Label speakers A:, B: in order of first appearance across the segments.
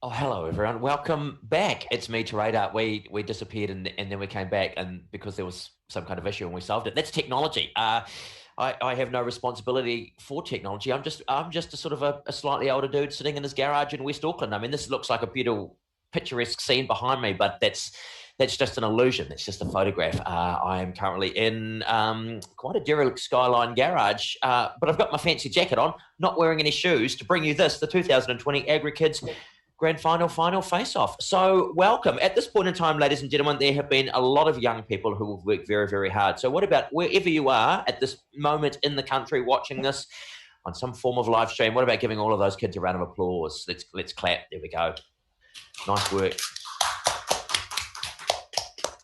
A: Oh, hello everyone. Welcome back. It's me, Tarada. We disappeared and then we came back, and because there was some kind of issue and we solved it. That's technology. I have no responsibility for technology. I'm just a sort of a slightly older dude sitting in his garage in West Auckland. I mean, this looks like a beautiful, picturesque scene behind me, but that's just an illusion. It's just a photograph. I am currently in quite a derelict Skyline garage, but I've got my fancy jacket on, not wearing any shoes, to bring you this, the 2020 Agrikids Grand final face-off. So welcome. At this point in time, ladies and gentlemen, there have been a lot of young people who have worked very, very hard. So what about wherever you are at this moment in the country watching this on some form of live stream, what about giving all of those kids a round of applause? Let's clap. There we go. Nice work.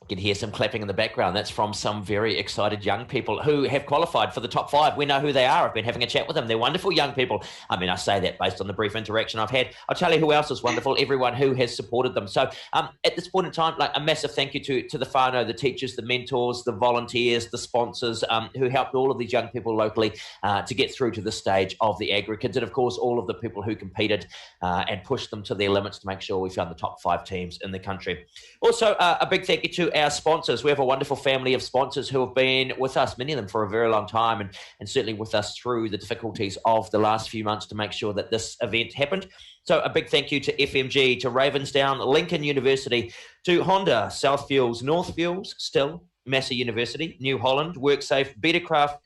A: You can hear some clapping in the background. That's from some very excited young people who have qualified for the top 5. We know who they are. I've been having a chat with them. They're wonderful young people. I mean, I say that based on the brief interaction I've had. I'll tell you who else is wonderful, everyone who has supported them. So at this point in time, like, a massive thank you to the whānau, the teachers, the mentors, the volunteers, the sponsors who helped all of these young people locally to get through to this stage of the Agrikids, and of course all of the people who competed and pushed them to their limits to make sure we found the top 5 teams in the country. Also, a big thank you to our sponsors. We have a wonderful family of sponsors who have been with us, many of them for a very long time, and certainly with us through the difficulties of the last few months to make sure that this event happened. So a big thank you to FMG, to Ravensdown, Lincoln University, to Honda, South Fuels, North Fuels, still, Massey University, New Holland, WorkSafe, Betacraft,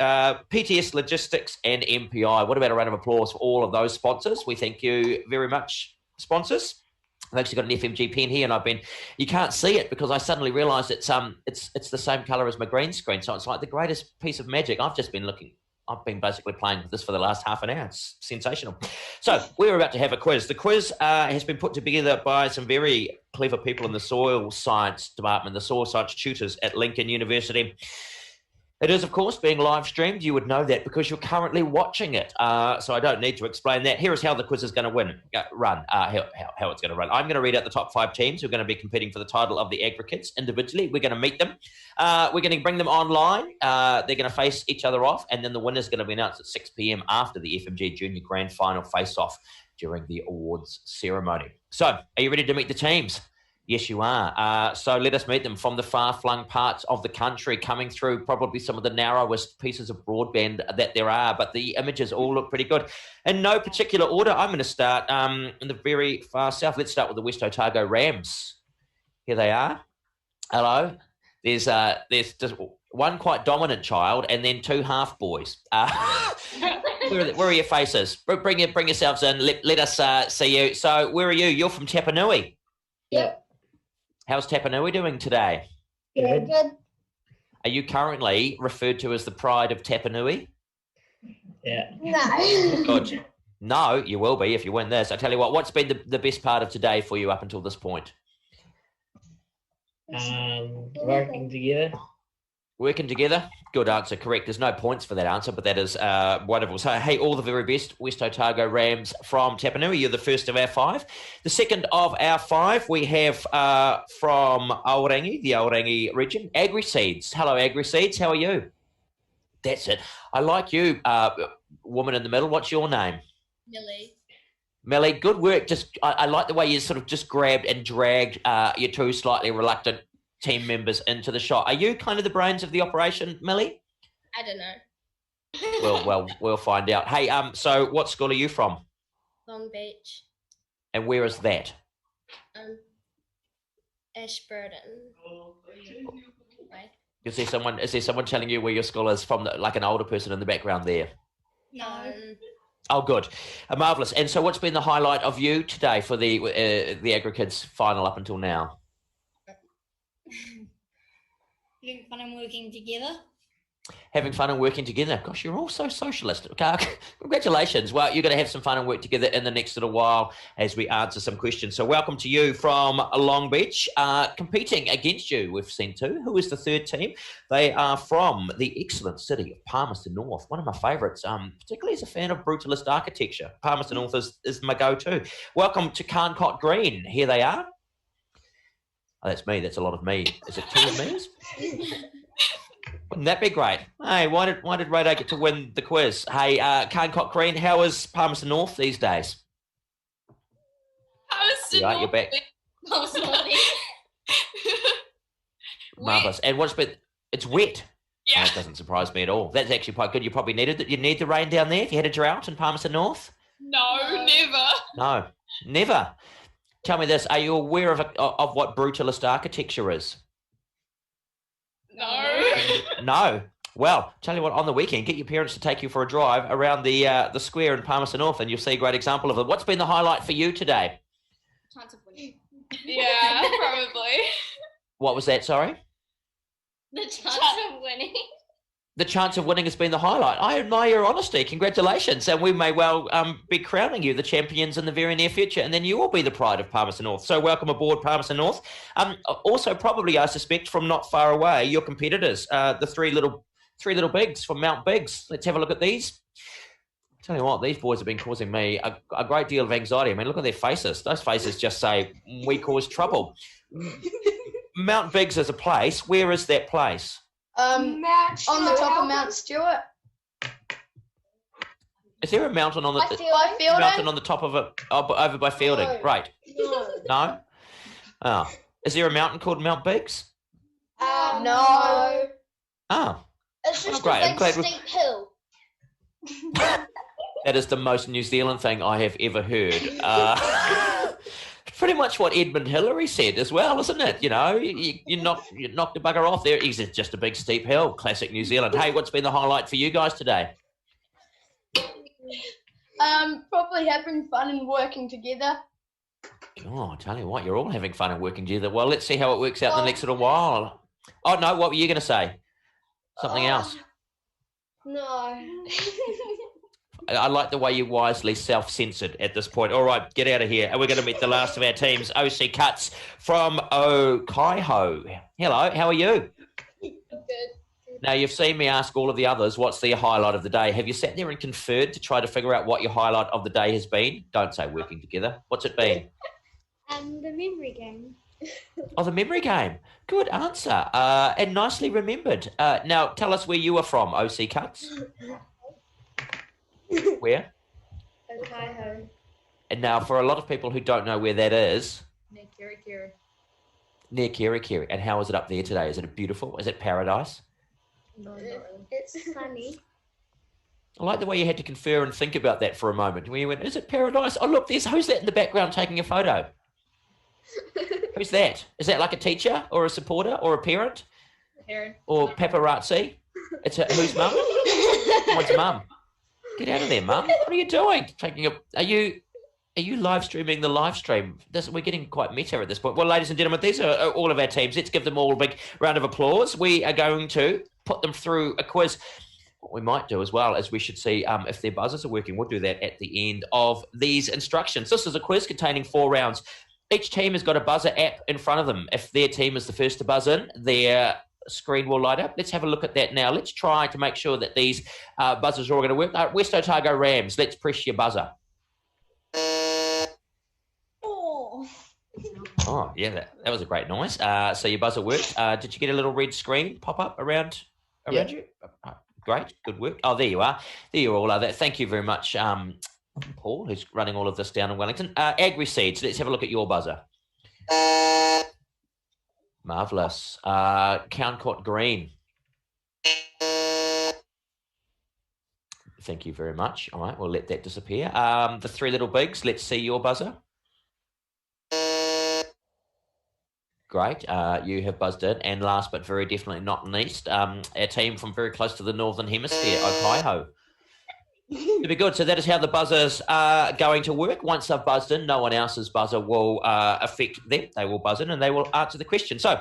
A: PTS Logistics, and MPI. What about a round of applause for all of those sponsors? We thank you very much, sponsors. I've actually got an FMG pen here, and you can't see it because I suddenly realised it's the same colour as my green screen, so it's like the greatest piece of magic. I've been basically playing with this for the last half an hour. It's sensational. So we're about to have a quiz. The quiz has been put together by some very clever people in the soil science department, the soil science tutors at Lincoln University. It is, of course, being live streamed. You would know that because you're currently watching it. So I don't need to explain that. Here is how the quiz is going to run, how it's going to run. I'm going to read out the top 5 teams who are going to be competing for the title of the Agrikids individually. We're going to meet them. We're going to bring them online. They're going to face each other off, and then the winner is going to be announced at 6 p.m. after the FMG Junior Grand Final face-off during the awards ceremony. So are you ready to meet the teams? Yes, you are. So let us meet them from the far-flung parts of the country, coming through probably some of the narrowest pieces of broadband that there are, but the images all look pretty good. In no particular order, I'm going to start in the very far south. Let's start with the West Otago Rams. Here they are. Hello. There's just one quite dominant child and then 2 half boys. Where are your faces? Bring yourselves in. Let us see you. So where are you? You're from Tapanui.
B: Yep.
A: How's Tapanui doing today?
B: Good.
A: Are you currently referred to as the pride of Tapanui?
B: Yeah. No.
A: Good. No, you will be if you win this. I tell you what's been the best part of today for you up until this point?
B: Working together.
A: Working together? Good answer, correct. There's no points for that answer, but that is wonderful. So, hey, all the very best, West Otago Rams from Tapanui. You're the first of our 5. The second of our 5, we have from Aorangi, the Aorangi region, Agriseeds. Hello, Agriseeds. How are you? That's it. I like you, woman in the middle. What's your name?
C: Millie.
A: Millie, good work. I like the way you sort of just grabbed and dragged your 2 slightly reluctant team members into the shot. Are you kind of the brains of the operation, Millie?
C: I don't know.
A: Well, we'll find out. Hey, so what school are you from?
C: Long Beach.
A: And where is that?
C: Ashburton. Right.
A: Is there someone telling you where your school is from, like an older person in the background there?
C: No.
A: Oh, good. Marvellous. And so what's been the highlight of you today for the Agrikids final up until now?
D: Having fun and working together.
A: Having fun and working together. Gosh, you're all so socialist. Okay. Congratulations. Well, you're going to have some fun and work together in the next little while as we answer some questions. So welcome to you from Long Beach. Competing against you, we've seen 2. Who is the third team? They are from the excellent city of Palmerston North, one of my favourites, particularly as a fan of brutalist architecture. Palmerston North is my go-to. Welcome to Carncott Green. Here they are. Oh, that's me. That's a lot of me. Is it 2 of me's? Wouldn't that be great? Hey, why did Radar get to win the quiz? Hey, Carncott Green, how is Palmerston North these days? Yeah, you're back. Marvellous. And what's been? It's wet.
E: Yeah.
A: Oh, that doesn't surprise me at all. That's actually quite good. You probably needed it. You need the rain down there if you had a drought in Palmerston North?
E: No, never.
A: No, never. Tell me this. Are you aware of what brutalist architecture is?
E: No.
A: No. Well, tell you what, on the weekend, get your parents to take you for a drive around the square in Palmerston North and you'll see a great example of it. What's been the highlight for you today?
C: Chance of winning.
E: Yeah, probably.
A: What was that, sorry?
C: The chance of winning.
A: The chance of winning has been the highlight. I admire your honesty. Congratulations. And we may well be crowning you the champions in the very near future. And then you will be the pride of Palmerston North. So welcome aboard, Palmerston North. Also, probably, I suspect, from not far away, your competitors, the three little bigs from Mount Biggs. Let's have a look at these. Tell you what, these boys have been causing me a great deal of anxiety. I mean, look at their faces. Those faces just say, we cause trouble. Mount Biggs is a place. Where is that place?
F: On the top of Mount Stewart.
A: Is there a mountain on the
F: By Fielding?
A: mountain on the top of it? Oh, over by Fielding.
F: No.
A: Right.
F: No.
A: No? Oh. Is there a mountain called Mount Biggs?
F: No.
A: Oh.
C: It's just
A: great. I'm
C: a
A: glad
C: big steep hill.
A: That is the most New Zealand thing I have ever heard. Pretty much what Edmund Hillary said as well, isn't it? You know, you knock the bugger off there. It's just a big steep hill. Classic New Zealand. Hey, what's been the highlight for you guys today?
F: Probably having fun and working together.
A: Oh, I tell you what, you're all having fun and working together. Well, let's see how it works out in the next little while. Oh, no, what were you going to say? Something else?
C: No.
A: I like the way you wisely self-censored at this point. All right, get out of here. And we're going to meet the last of our teams, OC Cuts from Otago. Hello, how are you?
C: Good.
A: Now, you've seen me ask all of the others, what's the highlight of the day? Have you sat there and conferred to try to figure out what your highlight of the day has been? Don't say working together. What's it been?
C: The memory game.
A: Oh, the memory game. Good answer. And nicely remembered. Now, tell us where you are from, OC Cuts. Where?
C: Otago.
A: And now, for a lot of people who don't know where that is,
E: Near Kirikiri.
A: near Kirikiri. And how is it up there today? Is it beautiful? Is it paradise?
E: No, not really.
C: It's sunny.
A: I like the way you had to confer and think about that for a moment. When you went, is it paradise? Oh, look, who's that in the background taking a photo? Who's that? Is that like a teacher or a supporter or a parent?
E: Heron.
A: Or paparazzi? Who's mum? What's mum? Get out of there, mum. What are you doing? Are you live streaming the live stream? We're getting quite meta at this point. Well, ladies and gentlemen, these are all of our teams. Let's give them all a big round of applause. We are going to put them through a quiz. What we might do as well is we should see if their buzzers are working. We'll do that at the end of these instructions. This is a quiz containing 4 rounds. Each team has got a buzzer app in front of them. If their team is the first to buzz in, their screen will light up. Let's have a look at that now. Let's try to make sure that these buzzers are all going to work. West Otago Rams, let's press your buzzer. Oh, yeah, that was a great noise. So your buzzer worked. Did you get a little red screen pop up around you? Great, good work. Oh, there you are. There you all are. Thank you very much, Paul, who's running all of this down in Wellington. Agrikids, let's have a look at your buzzer. Marvellous. Countcourt Green. Thank you very much. All right, we'll let that disappear. The 3 little bigs, let's see your buzzer. Great. You have buzzed in. And last but very definitely not least, our team from very close to the Northern Hemisphere, Otago. It'll be good. So that is how the buzzers are going to work. Once they've buzzed in, no one else's buzzer will affect them. They will buzz in and they will answer the question. So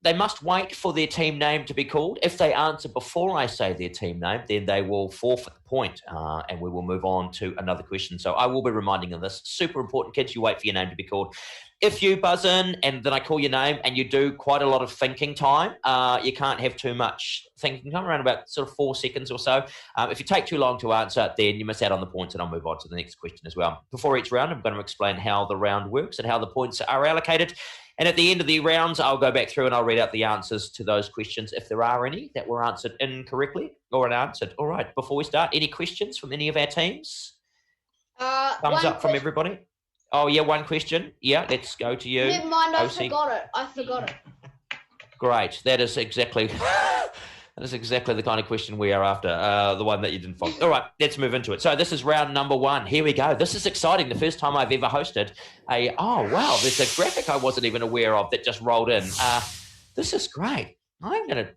A: they must wait for their team name to be called. If they answer before I say their team name, then they will forfeit the point and we will move on to another question. So I will be reminding them of this. Super important, kids. You wait for your name to be called. If you buzz in and then I call your name and you do quite a lot of thinking time, you can't have too much thinking time, around about sort of 4 seconds or so. If you take too long to answer, then you miss out on the points, and I'll move on to the next question as well. Before each round, I'm going to explain how the round works and how the points are allocated. And at the end of the rounds, I'll go back through and I'll read out the answers to those questions if there are any that were answered incorrectly or unanswered. All right, before we start, any questions from any of our teams? Thumbs up from everybody. Oh, yeah, one question. Yeah, let's go to you.
F: Never mind, I
A: OC.
F: forgot it.
A: Great. That is exactly the kind of question we are after, the one that you didn't find. All right, let's move into it. So this is round number 1. Here we go. This is exciting. The first time I've ever hosted oh, wow, there's a graphic I wasn't even aware of that just rolled in. This is great. I'm gonna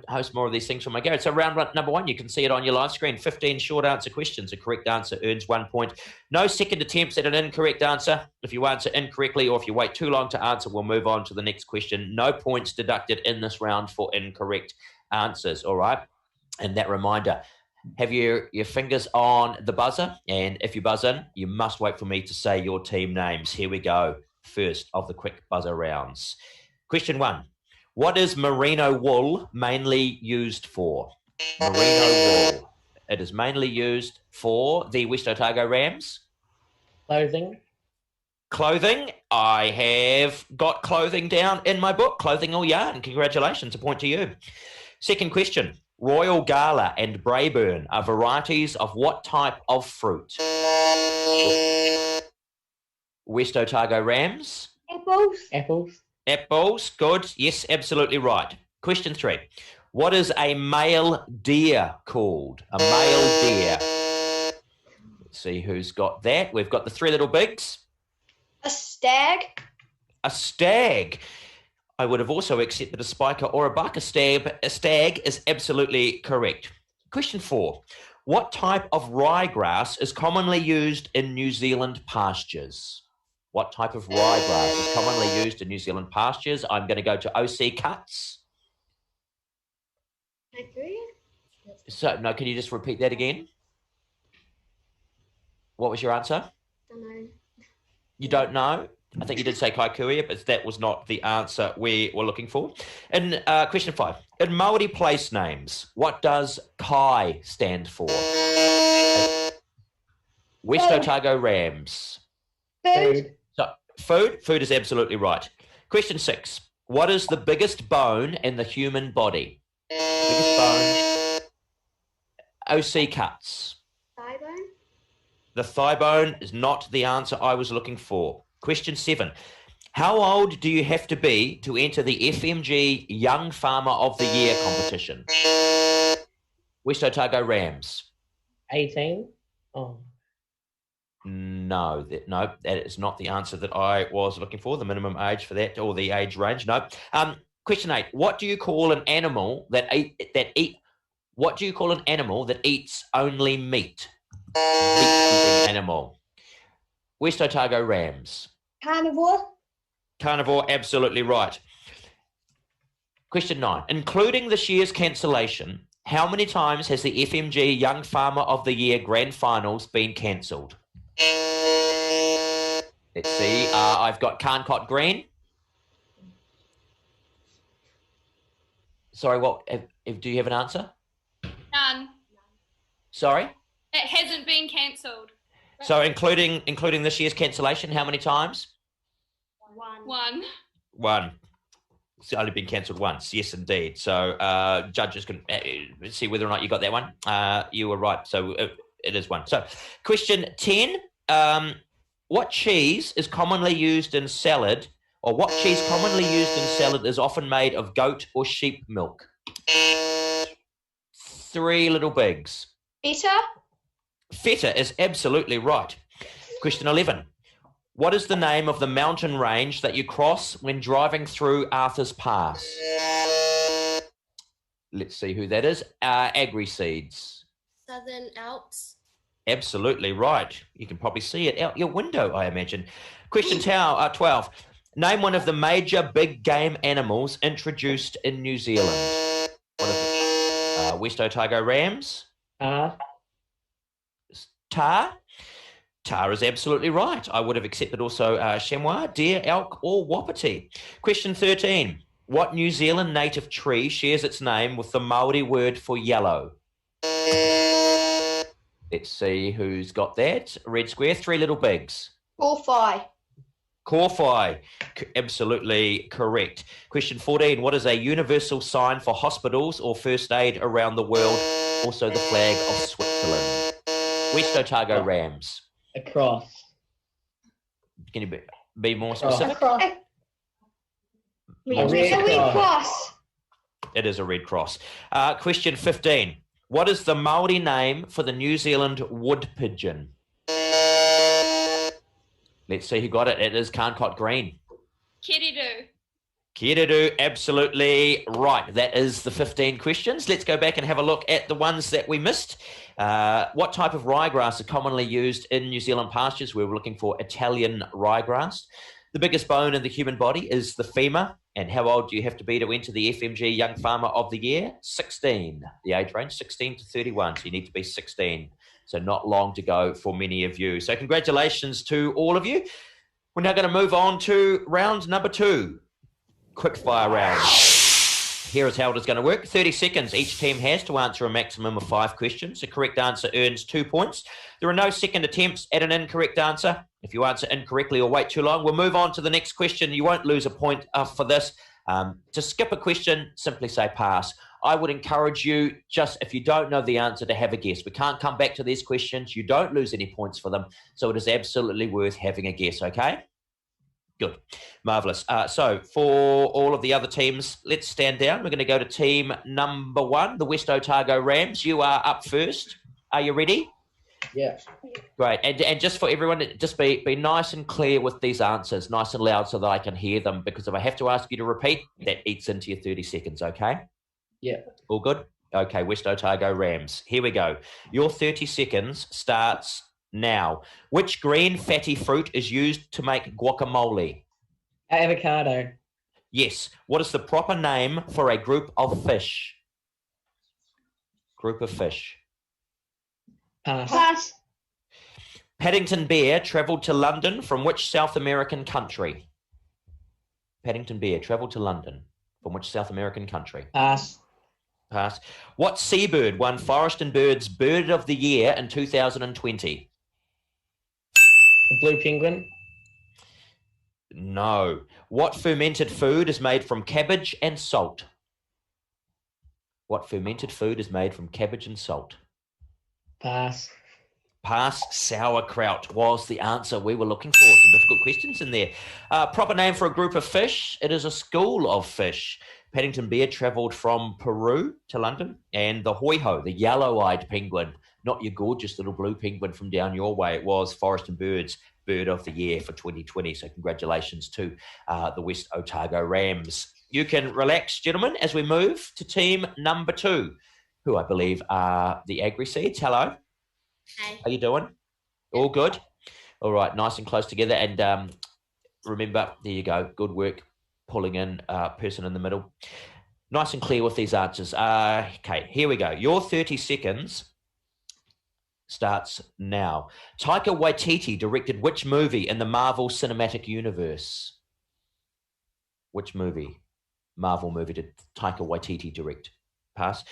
A: host more of these things from my garage. So round number 1, you can see it on your live screen. 15 short answer questions. A correct answer earns 1 point. No second attempts at an incorrect answer. If you answer incorrectly or if you wait too long to answer, we'll move on to the next question. No points deducted in this round for incorrect answers. All right. And that reminder, have your fingers on the buzzer. And if you buzz in, you must wait for me to say your team names. Here we go. First of the quick buzzer rounds. Question 1. What is merino wool mainly used for? Merino wool. It is mainly used for the West Otago Rams.
B: Clothing.
A: Clothing. I have got clothing down in my book. Clothing or yarn. Congratulations. A point to you. Second question. Royal Gala and Braeburn are varieties of what type of fruit? West Otago Rams.
C: Apples.
B: Apples.
A: Apples, good. Yes, absolutely right. Question 3. What is a male deer called? A male deer. Let's see who's got that. We've got the 3 little bigs.
F: A stag.
A: A stag. I would have also accepted a spiker or a buck. A stag is absolutely correct. Question 4. What type of ryegrass is commonly used in New Zealand pastures? What type of ryegrass is commonly used in New Zealand pastures? I'm going to go to OC Cuts.
C: Agree.
A: So, no, can you just repeat that again? What was your answer?
C: Don't know.
A: You don't know? I think you did say Kaikuia, but that was not the answer we were looking for. And question 5. In Maori place names, what does Kai stand for? West Otago Rams.
F: Food.
A: So, food is absolutely right. Question 6. What is the biggest bone in the human body? Biggest bone. OC Cuts.
C: Thigh bone.
A: The thigh bone is not the answer I was looking for. Question 7. How old do you have to be to enter the FMG Young Farmer of the Year competition? West Otago Rams.
B: 18. Oh.
A: No, that is not the answer that I was looking for. The minimum age for that, or the age range. No. Question 8. What do you call an animal What do you call an animal that eats only meat? Meat-eating animal. West Otago Rams.
F: Carnivore.
A: Carnivore, absolutely right. Question 9. Including this year's cancellation, how many times has the FMG Young Farmer of the Year Grand Finals been cancelled? Let's see. I've got Carncott Green. Sorry, what? Do you have an answer?
E: None.
A: Sorry?
E: It hasn't been cancelled.
A: So including this year's cancellation, how many times?
C: One.
A: One. It's only been cancelled once. Yes, indeed. So judges can see whether or not you got that one. You were right. So it is one. So question 10. What cheese is commonly used in salad, or what cheese commonly used in salad is often made of goat or sheep milk? 3 little bigs.
F: Feta.
A: Feta is absolutely right. Question 11. What is the name of the mountain range that you cross when driving through Arthur's Pass? Let's see who that is. Agrikids.
C: Southern Alps.
A: Absolutely right. You can probably see it out your window, I imagine. Question 12. Name one of the major big game animals introduced in New Zealand. One of the West Otago Rams. Tar. Tar is absolutely right. I would have accepted also chamois, deer, elk, or wapiti. Question 13. What New Zealand native tree shares its name with the Maori word for yellow? Let's see who's got that. Red square, 3 little bigs.
F: Corfi.
A: Corfi, absolutely correct. Question 14. What is a universal sign for hospitals or first aid around the world? Also the flag of Switzerland. West Otago Rams.
B: A cross.
A: Can you be more specific?
F: A cross.
B: A red cross.
A: It is a red cross. Question 15. What is the Maori name for the New Zealand woodpigeon? Let's see who got it. It is Cairncott Green.
E: Kiriru.
A: Kiriru, absolutely right. That is the 15 questions. Let's go back and have a look at the ones that we missed. What type of ryegrass are commonly used in New Zealand pastures? We were looking for Italian ryegrass. The biggest bone in the human body is the femur. And how old do you have to be to enter the FMG Young Farmer of the Year? 16. The age range, 16 to 31. So you need to be 16. So not long to go for many of you. So congratulations to all of you. We're now going to move on to round number 2. Quick fire round. Here is how it is going to work. 30 seconds each team has to answer a maximum of 5 questions. A correct answer earns 2 points. There are no second attempts at an incorrect answer. If you answer incorrectly or wait too long, we'll move on to the next question. You won't lose a point for this. To skip a question, simply say pass. I would encourage you, just if you don't know the answer, to have a guess. We can't come back to these questions. You don't lose any points for them. So it is absolutely worth having a guess, okay? Good. Marvellous. So for all of the other teams, let's stand down. We're going to go to team number 1, the West Otago Rams. You are up first. Are you ready?
B: Yeah.
A: Great. And just for everyone, just be nice and clear with these answers, nice and loud so that I can hear them, because if I have to ask you to repeat, that eats into your 30 seconds, okay?
B: Yeah.
A: All good? Okay, West Otago Rams. Here we go. Your 30 seconds starts now. Which green fatty fruit is used to make guacamole?
B: Avocado.
A: Yes. What is the proper name for a group of fish? Group of fish.
F: Pass.
A: Paddington Bear travelled to London from which South American country? Paddington Bear travelled to London from which South American country?
B: Pass.
A: Pass. What seabird won Forest and Bird's Bird of the Year in 2020?
B: A blue penguin.
A: No. What fermented food is made from cabbage and salt? What fermented food is made from cabbage and salt?
B: Pass.
A: Pass. Sauerkraut was the answer we were looking for. Some difficult questions in there. Proper name for a group of fish. It is a school of fish. Paddington Bear travelled from Peru to London. And the hoi-ho, the yellow-eyed penguin, not your gorgeous little blue penguin from down your way. It was Forest and Bird's Bird of the Year for 2020. So congratulations to the West Otago Rams. You can relax, gentlemen, as we move to team number 2, who I believe are the Agrikids. Hello.
C: Hey.
A: How you doing? All good? All right, nice and close together. And remember, there you go. Good work pulling in person in the middle. Nice and clear with these answers. Okay, here we go. Your 30 seconds starts now. Taika Waititi directed which movie in the Marvel Cinematic Universe? Which movie? Marvel movie did Taika Waititi direct? Pass.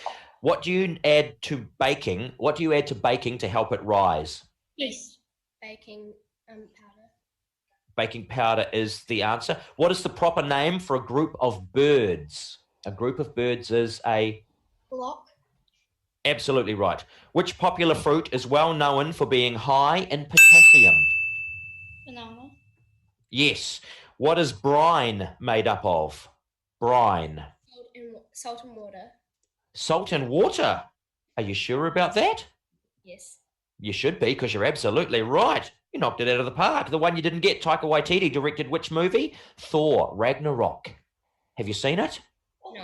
A: What do you add to baking? What do you add to baking to help it rise?
C: Yes. Baking powder.
A: Baking powder is the answer. What is the proper name for a group of birds? A group of birds is a...
C: Block.
A: Absolutely right. Which popular fruit is well known for being high in potassium?
D: Banana.
A: Yes. What is brine made up of? Brine.
C: Salt and water.
A: Salt and water. Are you sure about that?
C: Yes.
A: You should be, because you're absolutely right. You knocked it out of the park. The one you didn't get, Taika Waititi directed which movie? Thor, Ragnarok. Have you seen it?
C: No.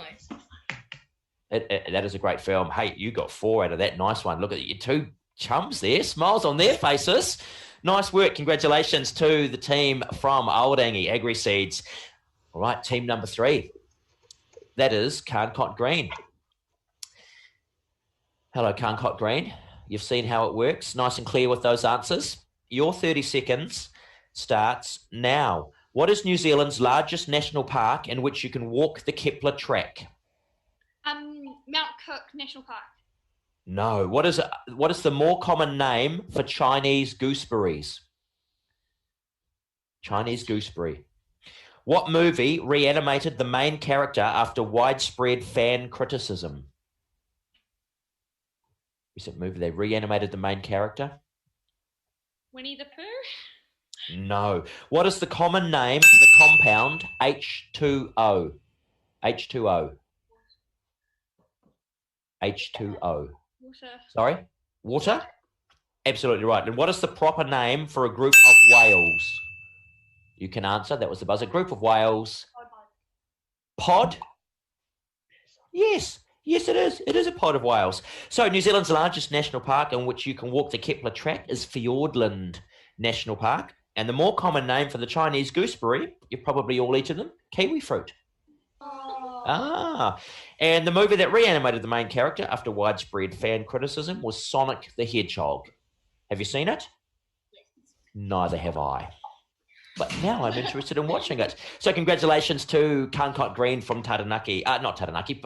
A: That is a great film. Hey, you got 4 out of that. Nice one. Look at your 2 chums there. Smiles on their faces. Nice work. Congratulations to the team from Aorangi, Agrikids. All right, team number 3. That is Cairncott Green. Hello, Cairncott Green. You've seen how it works. Nice and clear with those answers. Your 30 seconds starts now. What is New Zealand's largest national park in which you can walk the Kepler track?
E: Mount Cook National Park.
A: No. What is the more common name for Chinese gooseberries? Chinese gooseberry. What movie reanimated the main character after widespread fan criticism? Recent movie, they reanimated the main character.
E: Winnie the Pooh?
A: No. What is the common name for the compound H2O? H2O. H2O.
E: Water.
A: Sorry? Water? Absolutely right. And what is the proper name for a group of whales? You can answer. That was the buzzer. Group of whales. Pod? Yes. Yes, it is. It is a pod of whales. So New Zealand's largest national park in which you can walk the Kepler track is Fiordland National Park. And the more common name for the Chinese gooseberry, you've probably all eaten them, kiwi fruit. Ah, and the movie that reanimated the main character after widespread fan criticism was Sonic the Hedgehog. Have you seen it? Neither have I. But now I'm interested in watching it. So congratulations to Kankot Green from Taranaki. Not Taranaki,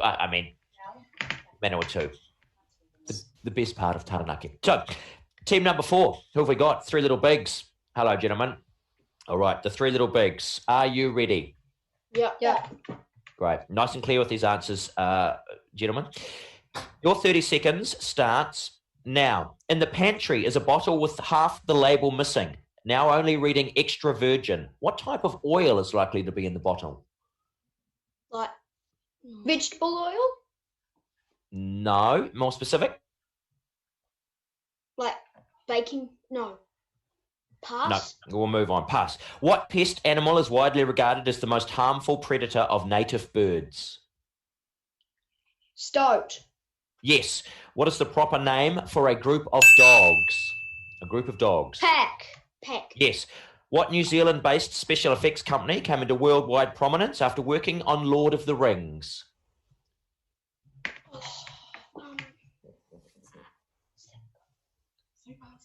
A: Manawatu. The best part of Taranaki. So, team number 4. Who have we got? Three Little Bigs. Hello, gentlemen. All right, the Three Little Bigs. Are you ready?
F: Yeah.
A: Great. Nice and clear with these answers, gentlemen. Your 30 seconds starts now. In the pantry is a bottle with half the label missing. Now only reading extra virgin. What type of oil is likely to be in the bottle?
F: Like vegetable oil?
A: No. More specific?
F: Like baking? No. Pass?
A: No. We'll move on. Pass. What pest animal is widely regarded as the most harmful predator of native birds?
F: Stoat.
A: Yes. What is the proper name for a group of dogs? A group of dogs.
F: Pack.
A: Yes. What New Zealand-based special effects company came into worldwide prominence after working on Lord of the Rings?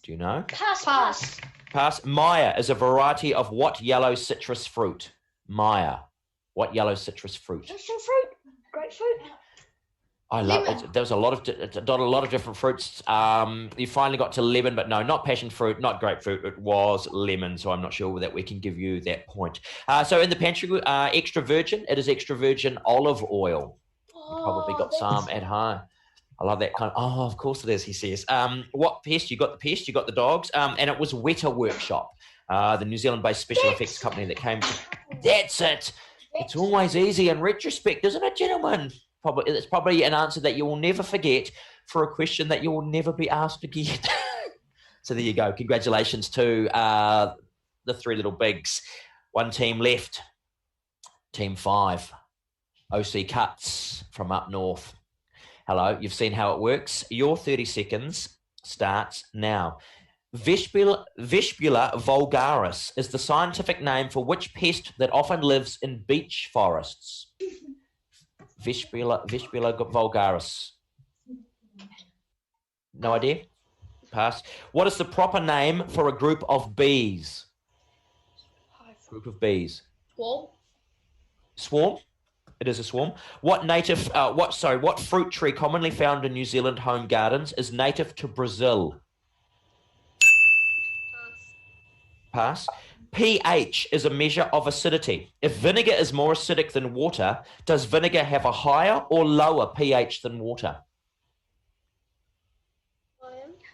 A: Do you know?
F: Pass.
A: Pass. Maya is a variety of what yellow citrus fruit? Maya. What yellow citrus fruit?
F: Some fruit. Grapefruit.
A: I love it. There was a lot of different fruits. You finally got to lemon, but no, not passion fruit, not grapefruit. It was lemon, so I'm not sure that we can give you that point. So in the pantry, extra virgin. It is extra virgin olive oil. Probably got some at home. I love that kind of. Oh, of course it is. He says. What pest? You got the pest. You got the dogs. And it was Weta Workshop, the New Zealand-based special effects company that came. That's it. It's always easy in retrospect, isn't it, gentlemen? It's probably an answer that you will never forget for a question that you will never be asked again. So there you go. Congratulations to the Three Little Bigs. One team left. Team 5. OC Cuts from up north. Hello. You've seen how it works. Your 30 seconds starts now. Vespula vulgaris is the scientific name for which pest that often lives in beech forests? Vespula vulgaris. No idea? Pass. What is the proper name for a group of bees? Group of bees.
F: Swarm.
A: Swarm? It is a swarm. What fruit tree commonly found in New Zealand home gardens is native to Brazil? Pass. pH is a measure of acidity. If vinegar is more acidic than water, does vinegar have a higher or lower pH than water?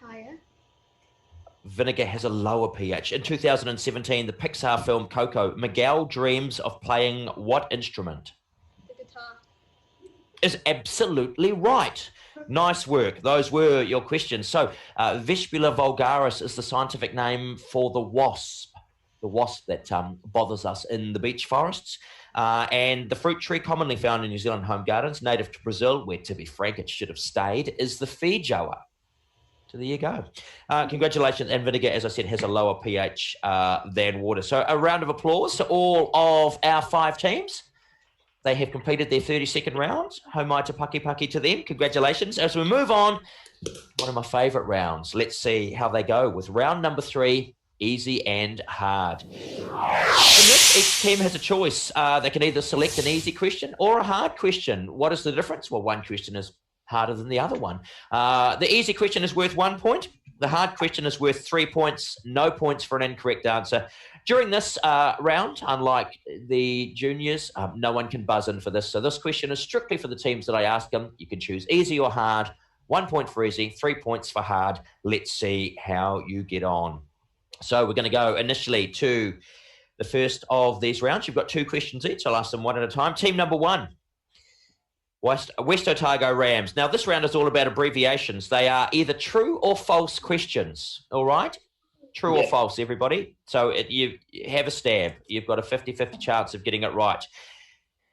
F: Higher.
A: Vinegar has a lower pH. In 2017, the Pixar film Coco, Miguel dreams of playing what instrument?
F: The guitar.
A: Is absolutely right. Nice work. Those were your questions. So, Vespula vulgaris is the scientific name for the wasp that bothers us in the beech forests. And the fruit tree commonly found in New Zealand home gardens, native to Brazil, where, to be frank, it should have stayed, is the feijoa. So there you go. Congratulations. And vinegar, as I said, has a lower pH than water. So a round of applause to all of our 5 teams. They have completed their 30-second rounds. Homai te paki to them. Congratulations. As we move on, one of my favourite rounds. Let's see how they go with round number 3, easy and hard. In this, each team has a choice. They can either select an easy question or a hard question. What is the difference? Well, one question is harder than the other one. The easy question is worth 1 point. The hard question is worth 3 points. No points for an incorrect answer. During this round, unlike the juniors, no one can buzz in for this. So this question is strictly for the teams that I ask them. You can choose easy or hard. 1 point for easy, 3 points for hard. Let's see how you get on. So we're going to go initially to the first of these rounds. You've got 2 questions each. I'll ask them one at a time. Team number 1, West Otago Rams. Now, this round is all about abbreviations. They are either true or false questions, all right? True or false, everybody. So you have a stab. You've got a 50-50 chance of getting it right.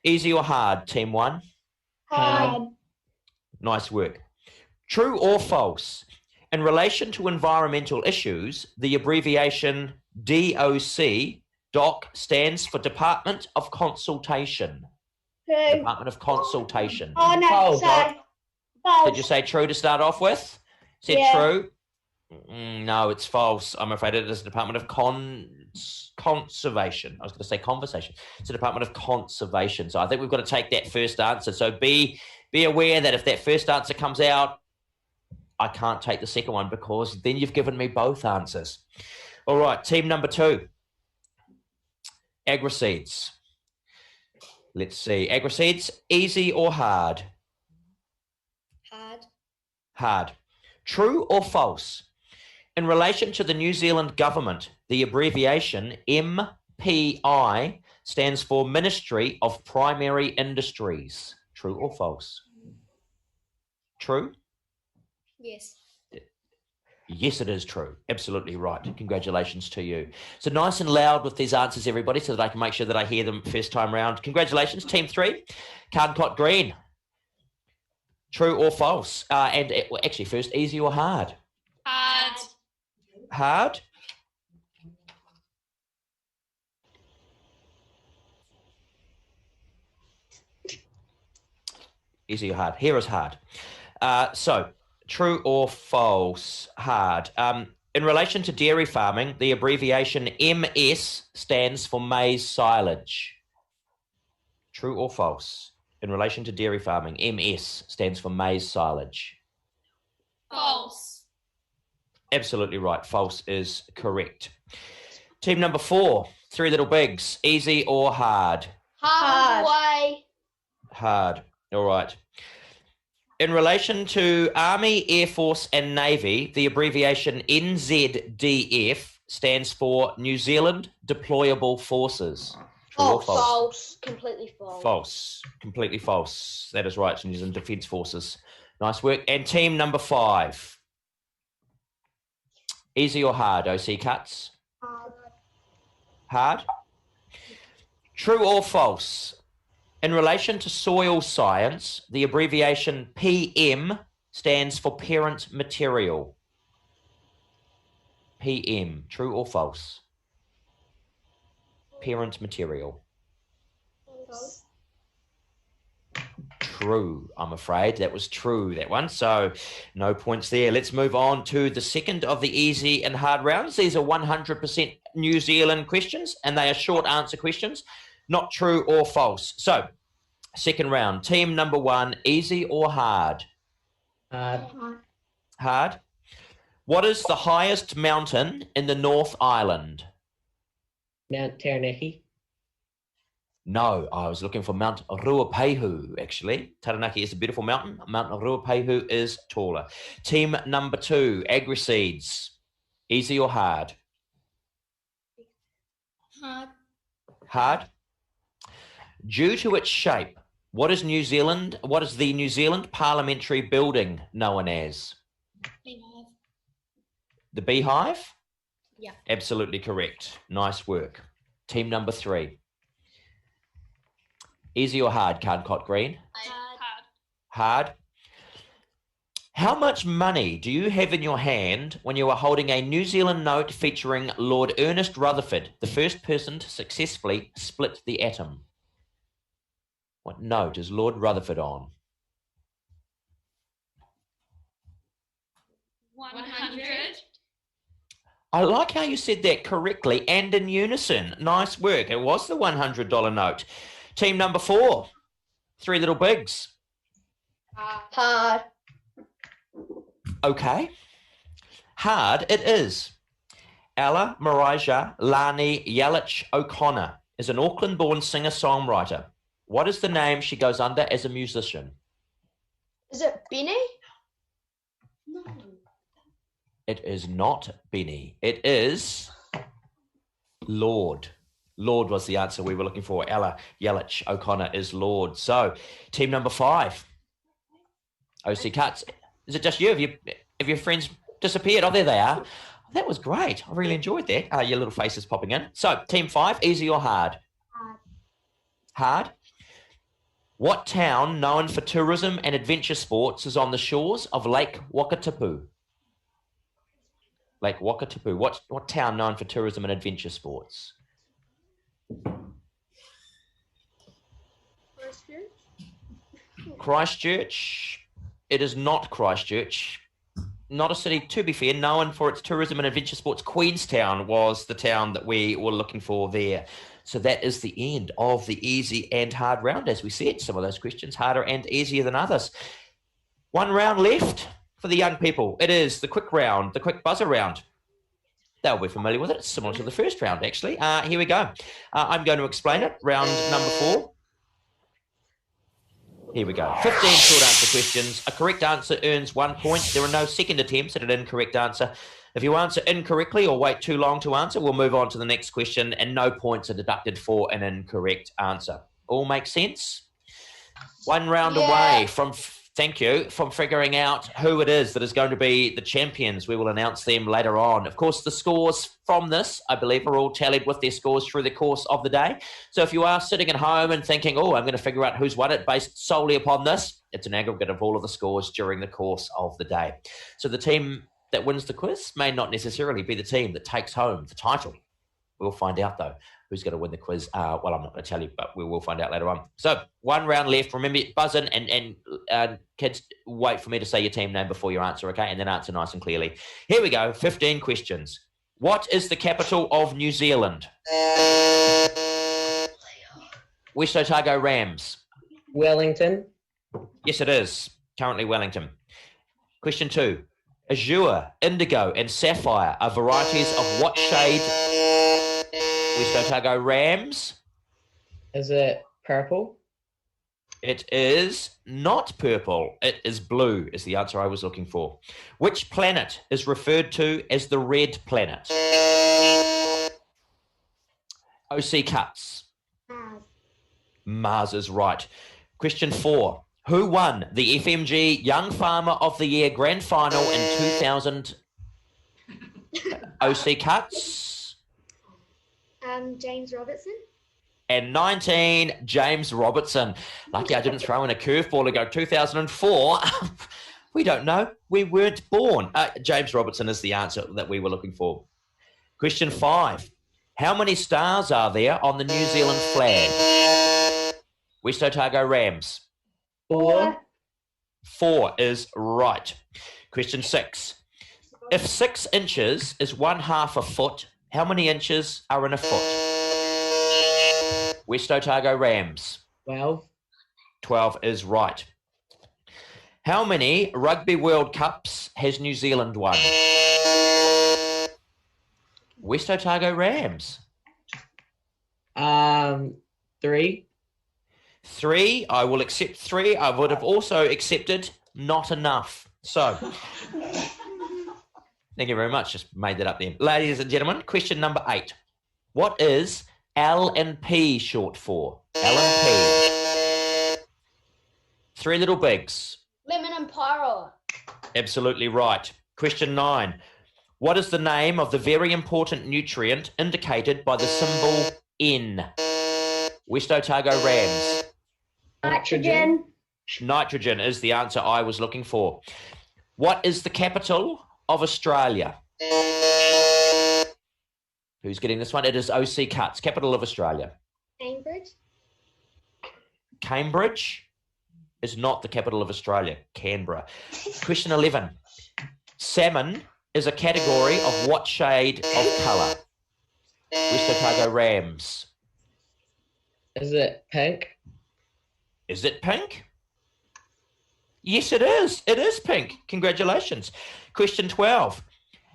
A: Easy or hard, Team 1?
F: Hard.
A: Nice work. True or false? In relation to environmental issues, the abbreviation DOC stands for Department of Consultation.
F: True.
A: Department of Consultation.
F: Oh, no,
B: False.
F: sorry. False.
A: Did you say true to start off with? Said
F: Yeah.
A: true? No, it's false. I'm afraid it is the Department of Conservation. I was going to say conversation. It's the Department of Conservation. So I think we've got to take that first answer. So be aware that if that first answer comes out, I can't take the second one because then you've given me both answers. All right, team number 2. Agriseeds. Let's see. Agriseeds, easy or hard?
C: Hard.
A: Hard. True or false? In relation to the New Zealand government, the abbreviation MPI stands for Ministry of Primary Industries. True or false? True?
C: Yes.
A: Yes, it is true. Absolutely right. Congratulations to you. So nice and loud with these answers, everybody, so that I can make sure that I hear them first time round. Congratulations, Team 3. Cardcott Green. True or false? Actually, first, easy or hard?
E: Hard.
A: Hard? Easy or hard? Here is hard. So, true or false? Hard. In relation to dairy farming, the abbreviation MS stands for maize silage. True or false? In relation to dairy farming, MS stands for maize silage.
E: False.
A: Absolutely right. False is correct. Team number 4, Three Little Bigs. Easy or hard?
F: Hard way.
A: Hard. All right. In relation to Army, Air Force and Navy, the abbreviation NZDF stands for New Zealand Deployable Forces. True or false?
F: False. Completely false.
A: False. Completely false. That is right. New Zealand Defence Forces. Nice work. And team number 5. Easy or hard, OC Cuts?
F: Hard.
A: Hard? True or false? In relation to soil science, the abbreviation PM stands for parent material. PM. True or false? Parent material.
F: False.
A: True, I'm afraid. That was true, that one. So no points there. Let's move on to the second of the easy and hard rounds. These are 100% New Zealand questions, and they are short answer questions, not true or false. So, second round. Team number 1, easy or hard?
B: Hard.
A: Hard. What is the highest mountain in the North Island?
B: Mount Taranaki.
A: No, I was looking for Mount Ruapehu, actually. Taranaki is a beautiful mountain. Mount Ruapehu is taller. Team number 2, Agriseeds. Easy or hard?
D: Hard.
A: Hard. Due to its shape, what is the New Zealand Parliamentary Building known as?
D: Beehive.
A: The Beehive?
C: Yeah.
A: Absolutely correct. Nice work. Team number 3. Easy or hard, Cardcott Green?
E: Hard.
A: Hard. How much money do you have in your hand when you are holding a New Zealand note featuring Lord Ernest Rutherford, the first person to successfully split the atom? What note is Lord Rutherford on?
E: 100.
A: I like how you said that correctly and in unison. Nice work. It was the $100 note. Team number 4, Three Little Bigs.
F: Hard.
A: Okay. Hard it is. Ella Marija Lani Yalich O'Connor is an Auckland-born singer-songwriter. What is the name she goes under as a musician?
F: Is it Benny?
D: No.
A: It is not Benny. It is Lord. Lord was the answer we were looking for. Ella Yelich O'Connor is Lord. So, team number 5. OC Cuts. Is it just you? Have your friends disappeared? Oh, there they are. That was great. I really enjoyed that. Your little faces popping in. So, team 5, easy or hard? Hard. What town known for tourism and adventure sports is on the shores of Lake Wakatipu? Lake Wakatipu. What town known for tourism and adventure sports? Christchurch. It is not Christchurch. Not a city, to be fair, known for its tourism and adventure sports. Queenstown was the town that we were looking for there. So that is the end of the easy and hard round. As we said, some of those questions harder and easier than others. One round left for the young people. It is the quick round, the quick buzzer round. They'll be familiar with it. It's similar to the first round, actually. Here we go. I'm going to explain it. Round number 4. Here we go. 15 short answer questions. A correct answer earns 1 point. There are no second attempts at an incorrect answer. If you answer incorrectly or wait too long to answer, we'll move on to the next question, and no points are deducted for an incorrect answer. All make sense? One round away from, thank you, from figuring out who it is that is going to be the champions. We will announce them later on. Of course, the scores from this, I believe, are all tallied with their scores through the course of the day. So if you are sitting at home and thinking, oh, I'm going to figure out who's won it based solely upon this, it's an aggregate of all of the scores during the course of the day. So the team that wins the quiz may not necessarily be the team that takes home the title. We'll find out, though, who's going to win the quiz. Well, I'm not going to tell you, but we will find out later on. So, one round left. Remember, buzz in and kids, wait for me to say your team name before you answer, okay? And then answer nice and clearly. Here we go. 15 questions. What is the capital of New Zealand? West Otago Rams.
B: Wellington.
A: Yes, it is. Currently Wellington. Question 2. Azure, indigo, and sapphire are varieties of what shade? West Otago Rams.
B: Is it purple?
A: It is not purple. It is blue, is the answer I was looking for. Which planet is referred to as the red planet? OC Cuts. Mars is right. Question 4. Who won the FMG Young Farmer of the Year Grand Final in 2000? OC Cuts.
C: James Robertson.
A: And 19, James Robertson. Lucky I didn't throw in a curveball and go 2004. We don't know. We weren't born. James Robertson is the answer that we were looking for. Question 5. How many stars are there on the New Zealand flag? West Otago Rams.
B: 4.
A: 4 is right. Question 6. If 6 inches is 1/2 a foot, how many inches are in a foot? West Otago Rams.
B: 12.
A: 12 is right. How many Rugby World Cups has New Zealand won? West Otago Rams.
B: 3.
A: 3, I will accept 3. I would have also accepted not enough. So, thank you very much. Just made that up then. Ladies and gentlemen, question number 8. What is L&P short for? L&P. 3 little bigs.
F: Lemon and pyro.
A: Absolutely right. Question 9. What is the name of the very important nutrient indicated by the symbol N? West Otago Rams.
F: Nitrogen.
A: Nitrogen is the answer I was looking for. What is the capital of Australia? Who's getting this one? It is OC Cuts, capital of Australia.
C: Cambridge.
A: Cambridge is not the capital of Australia. Canberra. Question 11. Salmon is a category of what shade of colour? West Otago Rams.
B: Is it pink?
A: Is it pink? Yes, it is. It is pink. Congratulations. Question 12.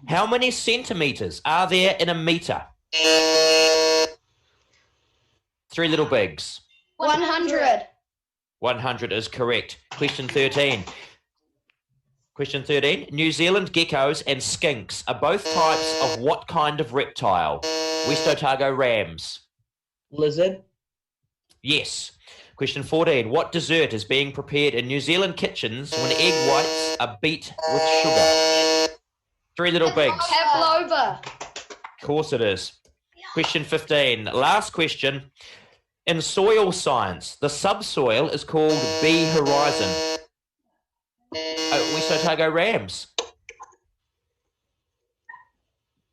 A: How many centimetres are there in a metre? 3 little bigs.
F: 100.
A: 100 is correct. Question 13. Question 13. New Zealand geckos and skinks are both types of what kind of reptile? West Otago rams.
B: Lizard.
A: Yes. Question 14. What dessert is being prepared in New Zealand kitchens when egg whites are beat with sugar? Three Little Bigs.
F: Pavlova.
A: Of course it is. Question 15. Last question. In soil science, the subsoil is called B horizon. West Otago rams.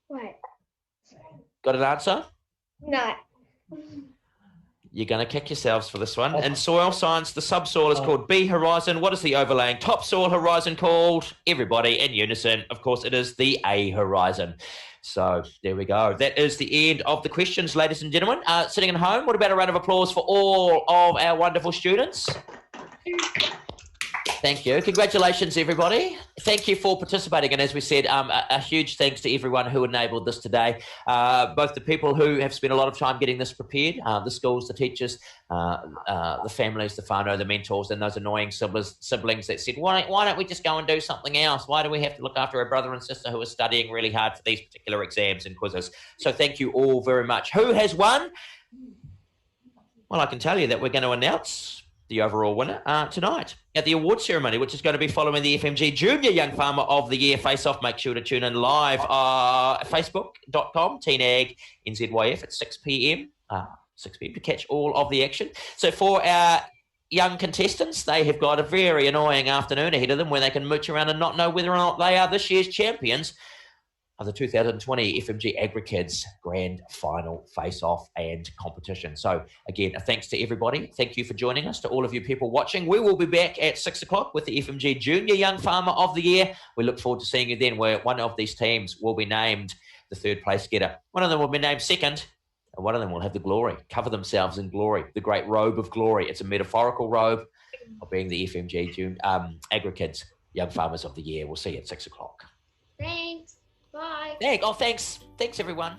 C: Wait.
A: Got an answer?
C: No.
A: You're going to kick yourselves for this one. In soil science, the subsoil is called B horizon. What is the overlaying topsoil horizon called? Everybody in unison. Of course, it is the A horizon. So there we go. That is the end of the questions, ladies and gentlemen. Sitting at home, what about a round of applause for all of our wonderful students? Thank you. Congratulations, everybody. Thank you for participating. And as we said, a huge thanks to everyone who enabled this today, both the people who have spent a lot of time getting this prepared, the schools, the teachers, the families, the whānau, the mentors, and those annoying siblings that said, why don't we just go and do something else? Why do we have to look after a brother and sister who are studying really hard for these particular exams and quizzes? So thank you all very much. Who has won? Well, I can tell you that we're going to announce the overall winner tonight at the award ceremony, which is going to be following the FMG Junior Young Farmer of the Year face-off. Make sure to tune in live facebook.com, TeenAg NZYF at 6 p.m. To catch all of the action. So for our young contestants, they have got a very annoying afternoon ahead of them where they can mooch around and not know whether or not they are this year's champions of the 2020 FMG Agrikids Grand Final Face-Off and Competition. So, again, a thanks to everybody. Thank you for joining us. To all of you people watching, we will be back at 6 o'clock with the FMG Junior Young Farmer of the Year. We look forward to seeing you then, where one of these teams will be named the third place getter. One of them will be named second, and one of them will have the glory, cover themselves in glory, the great robe of glory. It's a metaphorical robe of being the FMG Agrikids Young Farmers of the Year. We'll see you at 6 o'clock.
C: Thanks. Bye.
A: Thanks, everyone.